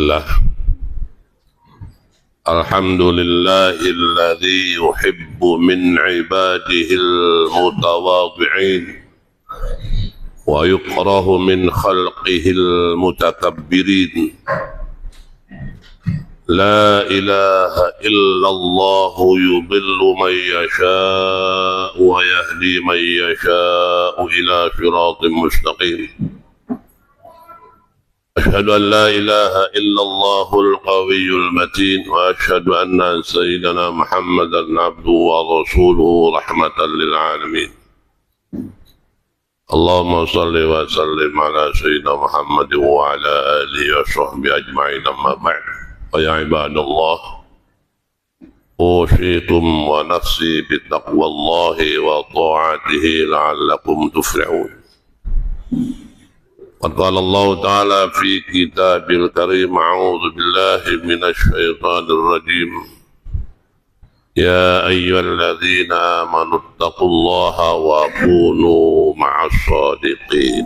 لله الحمد لله الذي يحب من عباده المتواضعين ويكره من خلقه المتكبرين لا إله إلا الله يضل من يشاء ويهدي من يشاء إلى صراط مستقيم أشهد أن لا إله إلا الله القوي المتين وأشهد أن سيدنا محمدا عبده ورسوله رحمة للعالمين اللهم صل وسلم على سيدنا محمد وعلى آله وصحبه أجمعين أما بعد ويا عباد الله أوصيكم ونفسي بتقوى الله وطاعته لعلكم تفلحون قد قال الله تعالى في كتابه الكريم أعوذ بالله من الشيطان الرجيم يا أيها الذين آمنوا اتقوا الله وكونوا مع الصادقين.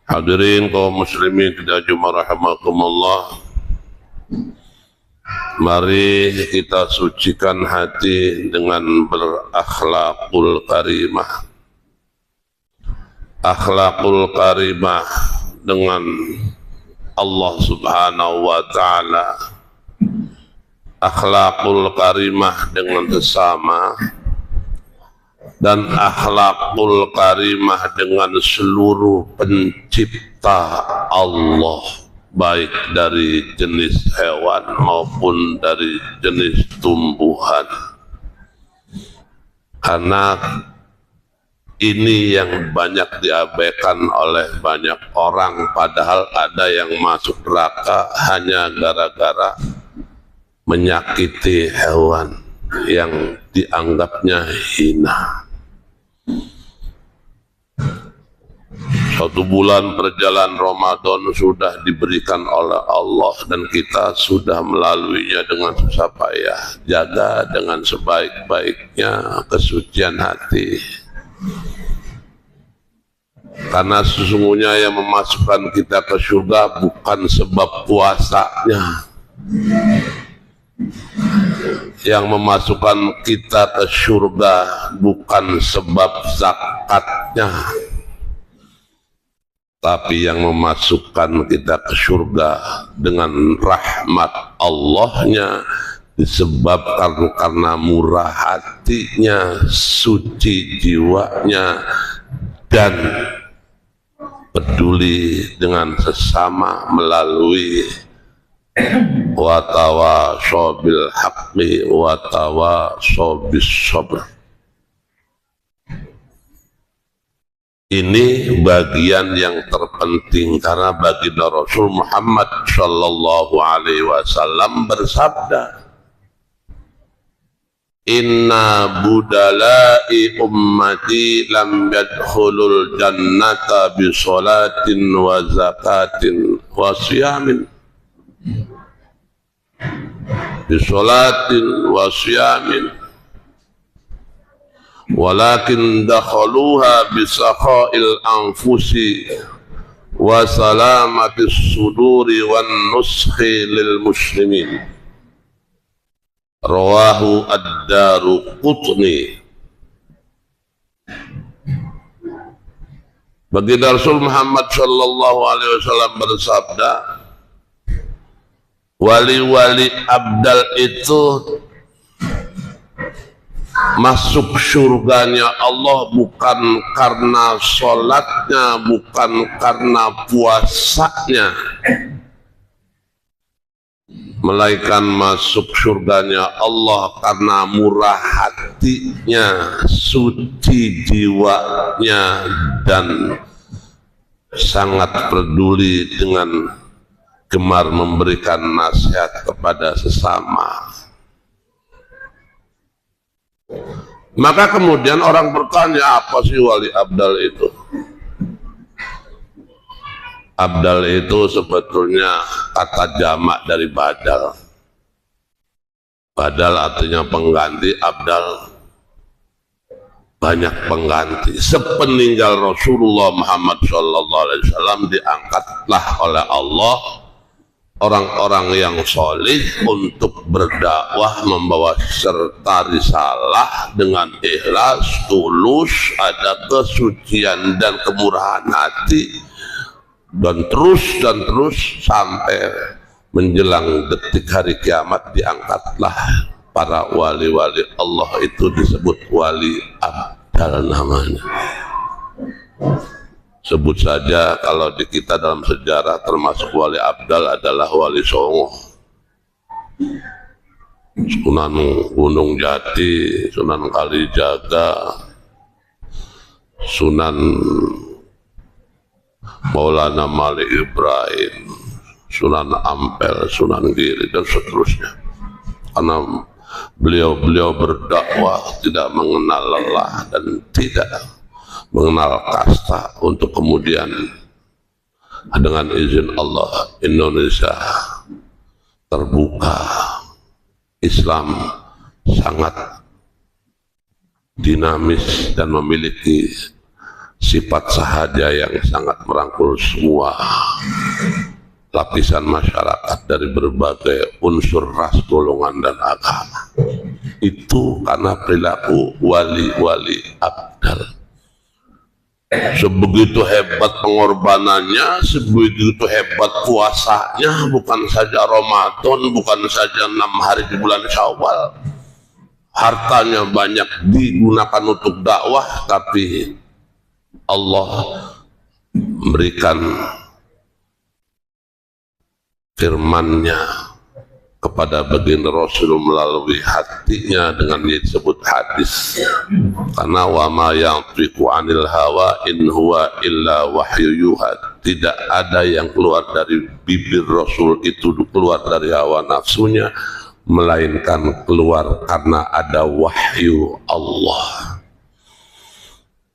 Hadirin kaum muslimin kita jumpa rahimakumullah. Mari kita sucikan hati dengan berakhlakul karimah. Akhlakul karimah dengan Allah subhanahu wa ta'ala, akhlakul karimah dengan sesama, dan akhlakul karimah dengan seluruh pencipta Allah, baik dari jenis hewan maupun dari jenis tumbuhan. Karena ini yang banyak diabaikan oleh banyak orang, padahal ada yang masuk neraka hanya gara-gara menyakiti hewan yang dianggapnya hina. 1 bulan perjalanan Ramadan sudah diberikan oleh Allah dan kita sudah melaluinya dengan susah payah. Jaga dengan sebaik-baiknya kesucian hati. Karena sesungguhnya yang memasukkan kita ke surga bukan sebab puasanya. Yang memasukkan kita ke surga bukan sebab zakatnya. Tapi yang memasukkan kita ke surga dengan rahmat Allahnya disebabkan karena murah hatinya, suci jiwanya, dan peduli dengan sesama melalui watawasaw bil haqqi watawasaw bis sabr. Ini bagian yang terpenting karena baginda Rasul Muhammad sallallahu alaihi wasallam bersabda, inna budala'i ummati lam yadkhulul jannata bi salatin wa zakatin wa siyamin. Bi salatin wa siyamin. Walakin dakhaluha bi sakha'il anfusi wa salamatis suduri wan nuskhi lil muslimin. Rawahu ad-Daruqutni. Baginda Rasul Muhammad sallallahu alaihi wasallam bersabda, wali-wali abdal itu masuk surganya Allah bukan karena sholatnya, bukan karena puasanya, melainkan masuk surganya Allah karena murah hatinya, suci jiwanya, dan sangat peduli dengan gemar memberikan nasihat kepada sesama. Maka kemudian orang bertanya, apa sih wali abdal itu? Abdal itu sebetulnya kata jamak dari badal. Badal artinya pengganti, abdal banyak pengganti. Sepeninggal Rasulullah Muhammad SAW diangkatlah oleh Allah orang-orang yang soleh untuk berdakwah, membawa serta risalah dengan ikhlas, tulus, ada kesucian dan kemurahan hati, dan terus sampai menjelang detik hari kiamat diangkatlah para wali-wali Allah. Itu disebut wali abdal namanya. Sebut saja kalau di kita dalam sejarah termasuk wali abdal adalah Wali Songo, Sunan Gunung Jati, Sunan Kalijaga, Sunan Maulana Malik Ibrahim, Sunan Ampel, Sunan Giri, dan seterusnya. Karena beliau berdakwah tidak mengenal lelah dan tidak mengenal kasta, untuk kemudian dengan izin Allah Indonesia terbuka, Islam sangat dinamis dan memiliki sifat sahaja yang sangat merangkul semua lapisan masyarakat dari berbagai unsur ras, golongan, dan agama. Itu karena perilaku wali-wali abdal. Sebegitu hebat pengorbanannya, sebegitu hebat puasanya, bukan saja Ramadan, bukan saja 6 hari di bulan Syawal. Hartanya banyak digunakan untuk dakwah, tapi Allah memberikan firman-Nya kepada baginda Rasul melalui hatinya dengan disebut hadis. Karena wa ma yantiqu 'anil hawa in huwa illa wahyu yuha. Tidak ada yang keluar dari bibir Rasul itu keluar dari hawa nafsunya, melainkan keluar karena ada wahyu Allah.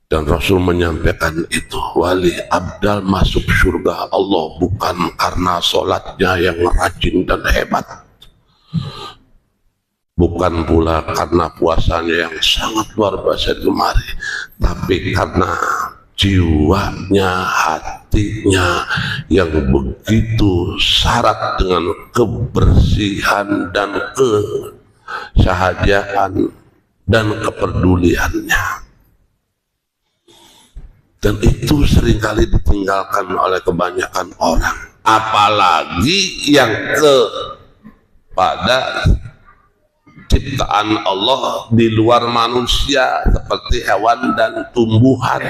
Dan Rasul menyampaikan itu, wali abdal masuk surga Allah bukan karena sholatnya yang rajin dan hebat, bukan pula karena puasanya yang sangat luar biasa gemari, tapi karena jiwanya, hatinya yang begitu syarat dengan kebersihan dan kesahajaan dan kepeduliannya. Dan itu seringkali ditinggalkan oleh kebanyakan orang, apalagi yang pada ciptaan Allah di luar manusia seperti hewan dan tumbuhan.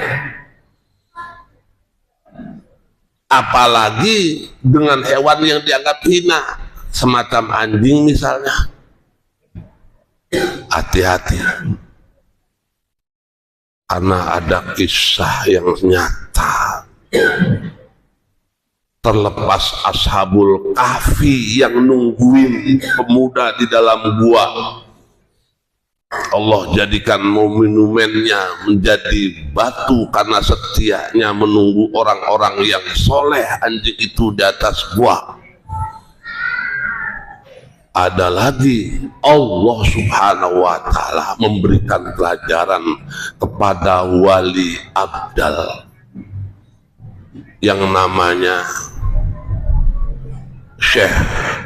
Apalagi dengan hewan yang dianggap hina, semacam anjing misalnya. Hati-hati, karena ada kisah yang nyata. Terlepas Ashabul Kahfi yang nungguin pemuda di dalam gua, Allah jadikan monumennya menjadi batu karena setianya menunggu orang-orang yang soleh anjing itu di atas gua. Ada lagi, Allah Subhanahu wa Ta'ala memberikan pelajaran kepada wali abdal yang namanya Syekh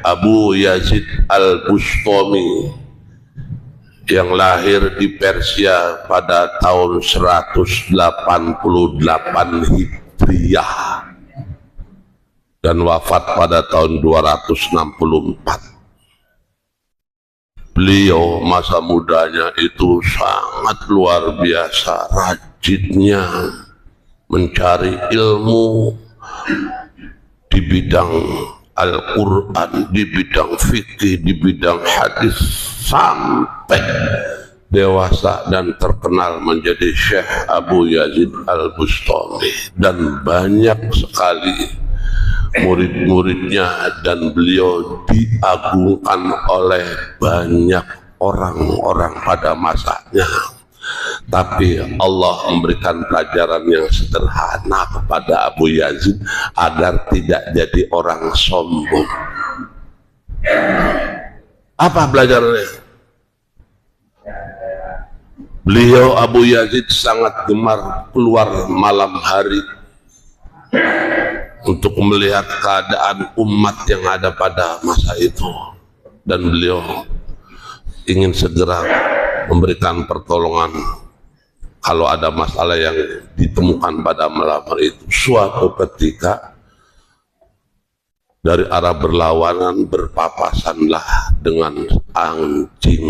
Abu Yazid Al-Bustami, yang lahir di Persia pada tahun 188 Hijriah dan wafat pada tahun 264. Beliau masa mudanya itu sangat luar biasa rajinnya mencari ilmu di bidang Al-Quran, di bidang fikih, di bidang hadis, sampai dewasa dan terkenal menjadi Syekh Abu Yazid Al-Bustami. Dan banyak sekali murid-muridnya, dan beliau diagungkan oleh banyak orang-orang pada masanya. Tapi Allah memberikan pelajaran yang sederhana kepada Abu Yazid agar tidak jadi orang sombong. Apa pelajarannya? Beliau Abu Yazid sangat gemar keluar malam hari untuk melihat keadaan umat yang ada pada masa itu, dan beliau ingin segera memberikan pertolongan kalau ada masalah yang ditemukan pada malam hari itu. Suatu ketika dari arah berlawanan berpapasanlah dengan anjing.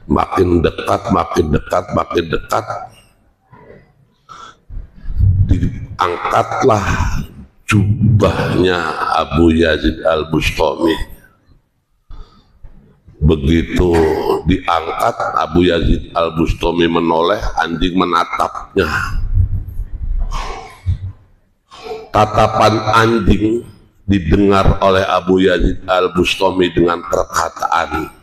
Makin dekat, makin dekat, makin dekat, diangkatlah jubahnya Abu Yazid Al-Bustami. Begitu diangkat, Abu Yazid Al-Bustami menoleh, anjing menatapnya. Tatapan anjing didengar oleh Abu Yazid Al-Bustami dengan perkataan.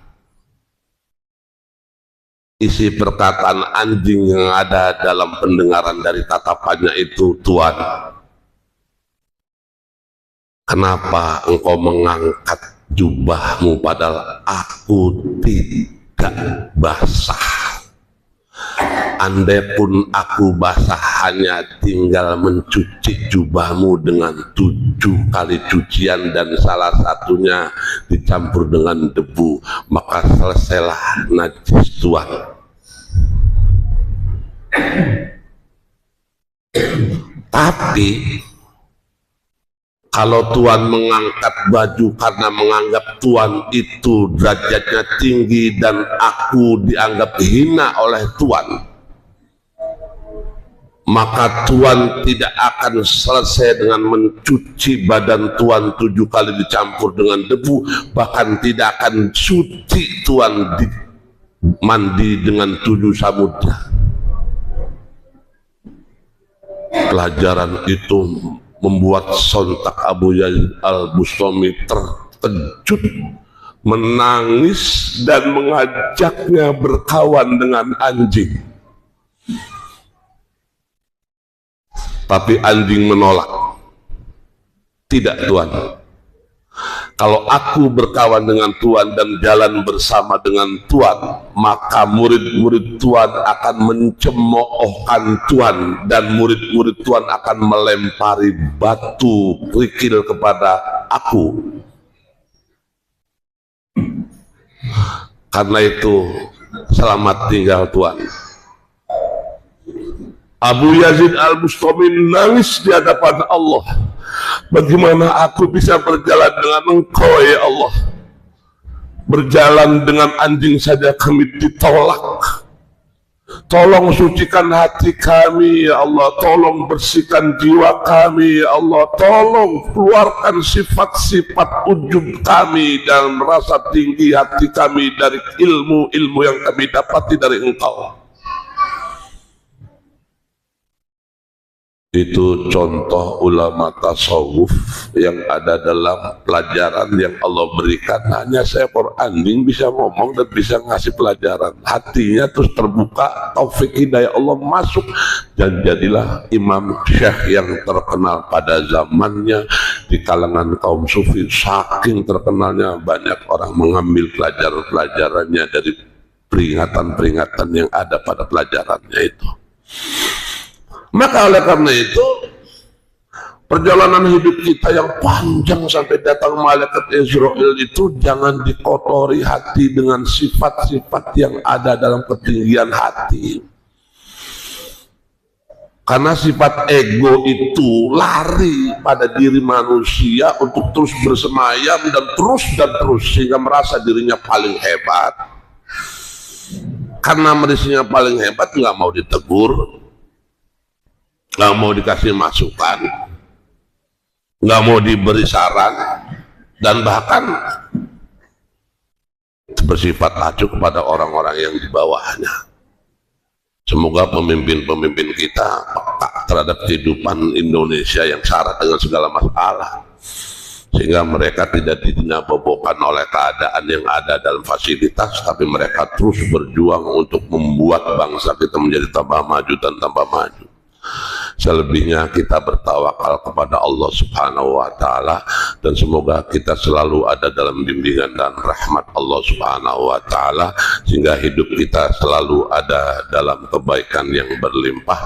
Isi perkataan anjing yang ada dalam pendengaran dari tatapannya itu, Tuan, kenapa engkau mengangkat jubahmu padahal aku tidak basah? Andai pun aku basah, hanya tinggal mencuci jubahmu dengan 7 kali cucian dan salah satunya dicampur dengan debu, maka selesailah najis Tuan. Tapi kalau Tuan mengangkat baju karena menganggap Tuan itu derajatnya tinggi dan aku dianggap hina oleh Tuan, maka Tuan tidak akan selesai dengan mencuci badan Tuan 7 kali dicampur dengan debu, bahkan tidak akan suci Tuan mandi dengan 7 samudra. Pelajaran itu membuat sontak Abu Yazid Al-Bustami terkejut, menangis dan mengajaknya berkawan dengan anjing. Tapi anjing menolak. Tidak Tuan, kalau aku berkawan dengan Tuan dan jalan bersama dengan Tuan, maka murid-murid Tuan akan mencemoohkan Tuan dan murid-murid Tuan akan melempari batu kerikil kepada aku. Karena itu selamat tinggal Tuan. Abu Yazid Al-Bustami nangis di hadapan Allah. Bagaimana aku bisa berjalan dengan engkau ya Allah? Berjalan dengan anjing saja kami ditolak. Tolong sucikan hati kami ya Allah, tolong bersihkan jiwa kami ya Allah, tolong keluarkan sifat-sifat ujub kami dan merasa tinggi hati kami dari ilmu-ilmu yang kami dapati dari engkau. Itu contoh ulama tasawuf yang ada dalam pelajaran yang Allah berikan. Hanya seekor anjing bisa ngomong dan bisa ngasih pelajaran. Hatinya terus terbuka, taufik hidayah Allah masuk, dan jadilah imam syekh yang terkenal pada zamannya di kalangan kaum sufi. Saking terkenalnya, banyak orang mengambil pelajaran-pelajarannya dari peringatan-peringatan yang ada pada pelajarannya itu. Maka oleh karena itu, perjalanan hidup kita yang panjang sampai datang malaikat Israel itu jangan dikotori hati dengan sifat-sifat yang ada dalam ketinggian hati. Karena sifat ego itu lari pada diri manusia untuk terus bersemayam dan terus sehingga merasa dirinya paling hebat. Karena merisinya paling hebat, nggak mau ditegur, nggak mau dikasih masukan, nggak mau diberi saran, dan bahkan bersifat acuh kepada orang-orang yang di bawahnya. Semoga pemimpin-pemimpin kita peka terhadap kehidupan Indonesia yang syarat dengan segala masalah, sehingga mereka tidak dinabobokan oleh keadaan yang ada dalam fasilitas, tapi mereka terus berjuang untuk membuat bangsa kita menjadi tambah maju dan tambah maju. Selebihnya kita bertawakal kepada Allah Subhanahu wa Ta'ala, dan semoga kita selalu ada dalam bimbingan dan rahmat Allah Subhanahu wa Ta'ala, sehingga hidup kita selalu ada dalam kebaikan yang berlimpah,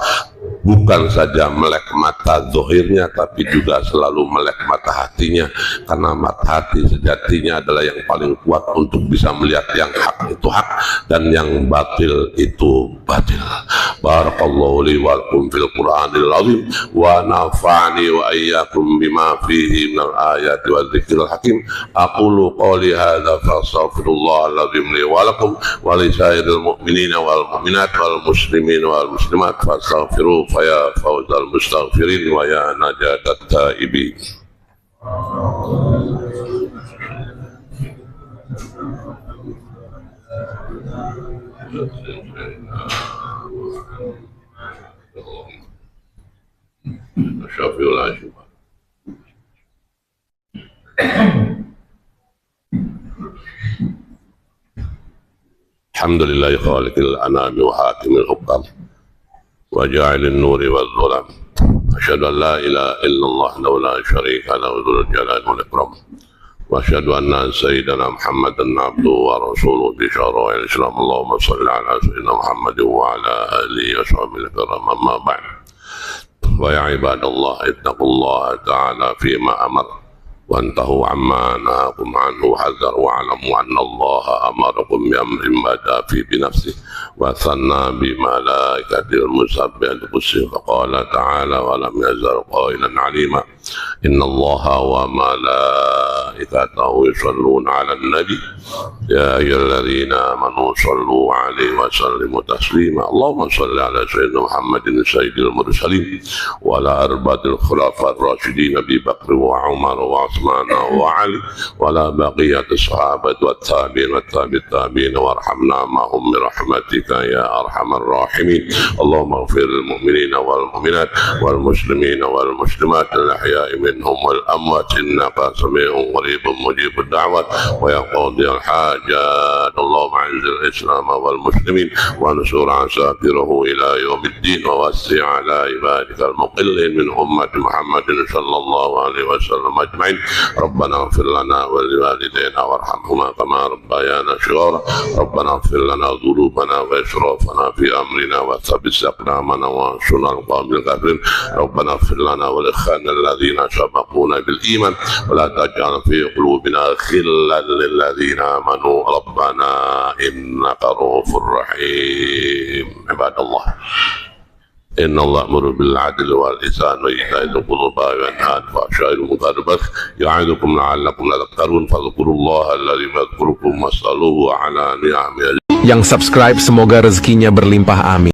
bukan saja melek mata zahirnya, tapi juga selalu melek mata hatinya, karena mata hati sejatinya adalah yang paling kuat untuk bisa melihat yang hak itu hak dan yang batil itu batil. Barakallahu li wa lakum fil Qur'anil azim wa nafa'ani wa iyyakum bima fihi minal ayati wa dzikril hakim. Aqulu qawli hadza fa astaghfirullahal azim li wa lakum wa li sairil mu'minina wal mu'minat wal muslimin wal muslimat fastaghfiruhu fa ya fawzal mustaghfirin wa ya najatat taibin. Alhamdulillah khaliqil anami wa hakimil hukam wa ja'ilin nuri wal zulam. Asyhadu an la ilaha illallah la syarika lahu dzul jalali wal ikram. Wa asyhadu anna sayyidana Muhammadan abduhu wa rasuluhu bi syara'il Islam. Allahumma shalli ala sayyidina Muhammadin wa ala alihi wa sahbihi kiram. Amma ba'd. Wa ya ibadallah ittaqullaha ta'ala fima amara وانتهوا عما نهاكم عنه وحذر واعلموا ان الله امركم بامر بدا فيه بنفسه وثنى بملائكته المسبحه القدس فقال تعالى ولم يزل قائلا عليما ان الله وملائكته يصلون على النبي يا ايها الذين امنوا صلوا عليه وسلموا تسليما. اللهم صل على سيدنا محمد سيد المرسلين وعلى اربعه الخلفاء الراشدين ابي بكر وعمر وعثمان وعلي ولا بقية الصحابة والتابعين والتابعين وارحمنا معهم برحمتك يا أرحم الراحمين. اللهم اغفر للمؤمنين والمؤمنات والمسلمين والمسلمات الأحياء منهم والأموات إنك سميع قريب مجيب الدعوات ويا قاضي الحاجات. اللهم أعز الإسلام والمسلمين وانصر عساكره إلى يوم الدين ووسع على عبادك المقلين من أمة محمد صلى الله عليه وسلم أجمعين. ربنا اغفر لنا ولوالدينا وارحمهما كما ربيانا صغارا. ربنا اغفر لنا ذنوبنا واسرافنا في امرنا وثبت اقدامنا وانصرنا على القوم الكافرين. ربنا اغفر لنا ولاخواننا الذين سبقونا بالايمان ولا تجعل في قلوبنا غلا للذين امنوا ربنا انك رؤوف رحيم. عباد الله إن الله أمر بالعدل والإحسان وإيتاء ذي القربى وينهى عن الفحشاء والمنكر والبغي يعظكم لعلكم تذكرون فاذكروا الله الذي يذكركم واسألوه على نعمه. Yang subscribe semoga rezekinya berlimpah, amin.